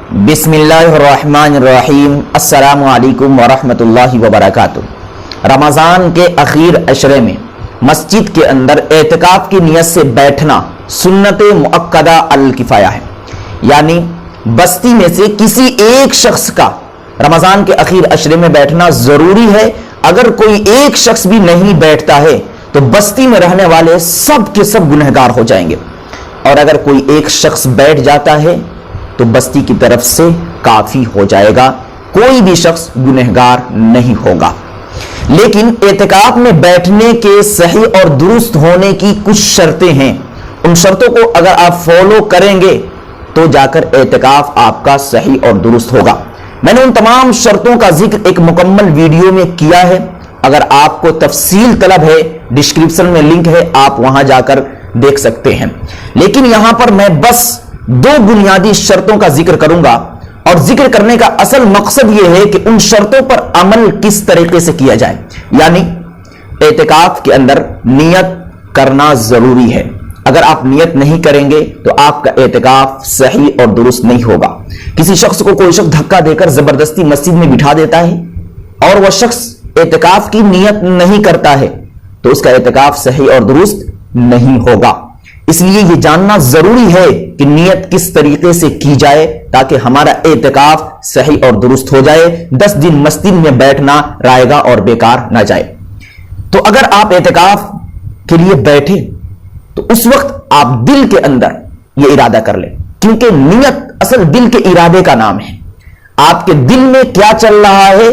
बिस्मिल्लाहिर्रहमानिर्रहीम अस्सलामु अलैकुम वरहमतुल्लाहि वबरकातुह। रमज़ान के आखिर अशरे में मस्जिद के अंदर एतिकाफ की नियत से बैठना सुन्नत मुअक्कदा अल किफ़ाया है, यानी बस्ती में से किसी एक शख्स का रमज़ान के आखिर अशरे में बैठना ज़रूरी है। अगर कोई एक शख्स भी नहीं बैठता है तो बस्ती में रहने वाले सब के सब गुनहगार हो जाएंगे, और अगर कोई एक शख्स बैठ जाता है तो बस्ती की तरफ से काफी हो जाएगा, कोई भी शख्स गुनहगार नहीं होगा। लेकिन एतिकाफ में बैठने के सही और दुरुस्त होने की कुछ शर्तें हैं। उन शर्तों को अगर आप फॉलो करेंगे तो जाकर एतिकाफ आपका सही और दुरुस्त होगा। मैंने उन तमाम शर्तों का जिक्र एक मुकम्मल वीडियो में किया है। अगर आपको तफसील तलब है, डिस्क्रिप्शन में लिंक है, आप वहां जाकर देख सकते हैं। लेकिन यहां पर मैं बस दो बुनियादी शर्तों का जिक्र करूंगा, और जिक्र करने का असल मकसद यह है कि उन शर्तों पर अमल किस तरीके से किया जाए। यानी एतिकाफ के अंदर नियत करना जरूरी है। अगर आप नियत नहीं करेंगे तो आपका एतिकाफ सही और दुरुस्त नहीं होगा। किसी शख्स को कोई शख्स धक्का देकर जबरदस्ती मस्जिद में बिठा देता है और वह शख्स एतिकाफ की नियत नहीं करता है तो उसका एतिकाफ सही और दुरुस्त नहीं होगा। इसलिए यह जानना जरूरी है कि नियत किस तरीके से की जाए ताकि हमारा एतिकाफ सही और दुरुस्त हो जाए। 10 दिन मस्जिद में बैठना रायगा और बेकार ना जाए। तो अगर आप एतिकाफ के लिए बैठे तो उस वक्त आप दिल के अंदर यह इरादा कर लें, क्योंकि नियत असल दिल के इरादे का नाम है। आपके दिल में क्या चल रहा है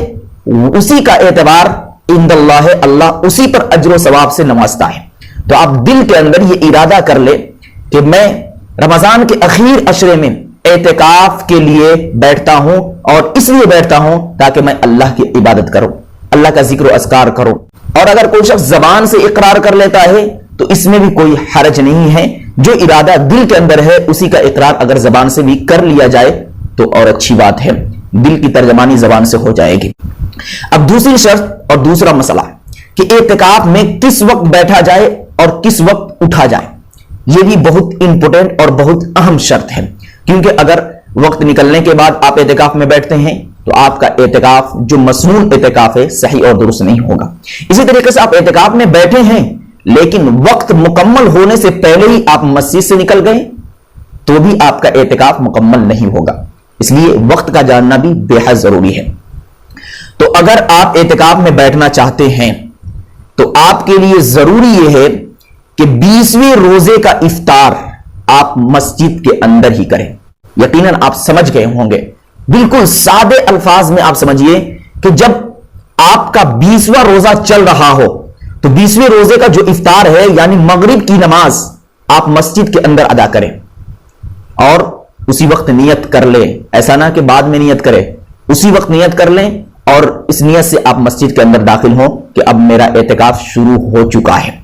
उसी का एतबार इंदल्लाह है, अल्लाह उसी पर अजर सवाब से नवाजता है। तो आप दिल के अंदर यह इरादा कर ले कि मैं रमजान के आखिर अशरे में एतिकाफ के लिए बैठता हूं, और इसलिए बैठता हूं ताकि मैं अल्लाह की इबादत करूं, अल्लाह का जिक्र अस्कार करूं। और अगर कोई शख्स जबान से इकरार कर लेता है तो इसमें भी कोई हरज नहीं है। जो इरादा दिल के अंदर है उसी का इकरार अगर जबान से भी कर लिया जाए तो और अच्छी बात है, दिल की तर्जमानी जबान से हो जाएगी। अब दूसरी शर्त और दूसरा मसला कि एतिकाफ में किस वक्त बैठा जाए और किस वक्त उठा जाए, यह भी बहुत इंपॉर्टेंट और बहुत अहम शर्त है। क्योंकि अगर वक्त निकलने के बाद आप एतिकाफ में बैठते हैं तो आपका एतिकाफ जो मसनून एतिकाफ है सही और दुरुस्त नहीं होगा। इसी तरीके से आप एतिकाफ में बैठे हैं लेकिन वक्त मुकम्मल होने से पहले ही आप मस्जिद से निकल गए तो भी आपका एतिकाफ मुकम्मल नहीं होगा। इसलिए वक्त का जानना भी बेहद जरूरी है। तो अगर आप एतिकाफ में बैठना चाहते हैं तो आपके लिए जरूरी यह है कि 20वें रोजे का इफ्तार आप मस्जिद के अंदर ही करें। यकीनन आप समझ गए होंगे, बिल्कुल सादे अल्फाज में आप समझिए कि जब आपका 20वां रोजा चल रहा हो तो 20वें रोजे का जो इफ्तार है यानी मगरिब की नमाज आप मस्जिद के अंदर अदा करें और उसी वक्त नियत कर लें। ऐसा ना कि बाद में नियत करें, उसी वक्त नियत कर लें और इस नियत से आप मस्जिद के अंदर दाखिल हो कि अब मेरा एतिकाफ शुरू हो चुका है।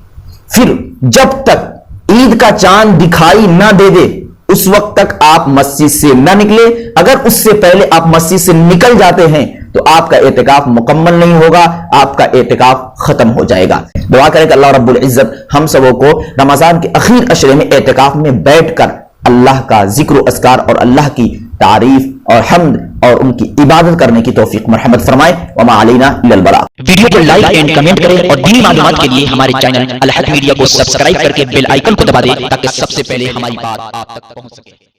फिर जब तक ईद का चांद दिखाई ना दे दे उस वक्त तक आप मस्जिद से ना निकले। अगर उससे पहले आप मस्जिद से निकल जाते हैं तो आपका एतिकाफ मुकम्मल नहीं होगा, आपका एतिकाफ खत्म हो जाएगा। दुआ करें कि अल्लाह रब्बुल इज्जत हम सबों को रमजान के आखिर अशरे में एतिकाफ में बैठकर अल्लाह का जिक्र अस्कार और अल्लाह की तारीफ और हम्द और उनकी इबादत करने की तौफीक मरहमत फरमाए। वमा अलैना इल्लल बलाग। वीडियो को लाइक एंड कमेंट करें और दीनी मालूमात के लिए हमारे चैनल अल हक मीडिया को सब्सक्राइब करके बेल आइकन को दबा दें ताकि सबसे पहले हमारी बात आप तक पहुंच सके।